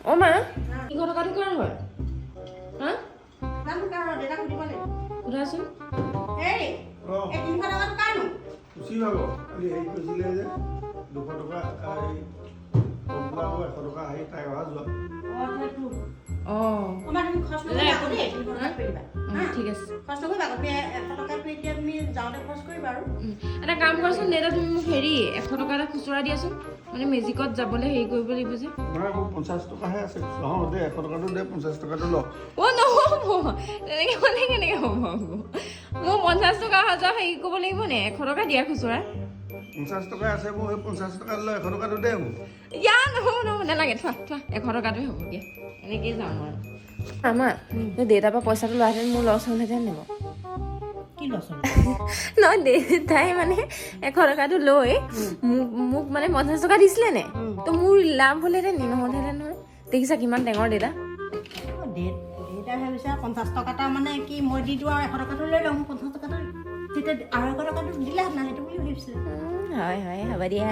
অ মা 300 টকাটো কাৰ হয় হা নাম কাৰ দেতা খুদিব লাগিব সোধাচোন এই এই 300 টকাটো কাৰনো খুচি ভাগ খালি হেৰি কৈছিলে যে 200 টকা এই কমলাও 100 টকা আহি তাই অহা যোৱা সেইটো অ আমাৰ তুমি খৰচ নকৰিবা আকৌ দেই 300 টকা কৰিবা ঠিক আছে খৰচ নকৰিবা আকৌ 100 টকাটো এতিয়া তুমি যাওঁতে খৰচ কৰিবা আৰু এটা কাম কৰচোন দেতা তুমি মোক হেৰি 100 টকা এটা খুচুৰা দিয়াচোন মানে মেজিকত যাবলৈ হেৰি কৰিব লাগিব যে নহয় মোৰ 50 টকাহে আছে নহয় দে 100 টকাটো দে 50 টকাটো ল অ নহ'ব তেনেকৈ মানে কেনেকৈ হ'ব মোক 50 টকা হাজাৰ হেৰি কৰিব লাগিব নে 100 টকা দিয়া খুচুৰা 50 টকা আছে মোৰ সেই 50 টকা লৈ 100 টকাটো দে মোক ইয়া নহ'ব নালাগে থোৱা 100 টকাটোৱে হ'ব দিয়া এনেকেই যাওঁ আৰু আমাৰ দেউতাৰ পৰা পইচাটো লোৱাহেঁতেন মোৰ লছ হ'লহেঁতেন নিব কি লছ নহয় দেউতাই মানে 100 টকাটো লৈ মোক মানে 50 টকা দিছিলে নে তো মোৰ লাভ হ'লহেঁতেন নহ'লহেঁতেন নহয় দেখিছা কিমান টেঙৰ দেউতা দেউতাই ভাবিছে 50 টকাটা মানে কি মই দি দিওঁ আৰু 100 টকাটো লৈ লওঁ 50 টকাটো তেতিয়া 200 টকাটো দিলে না সেইটো বুলি ভাবিছিলে হয় হয় হ'ব দিয়া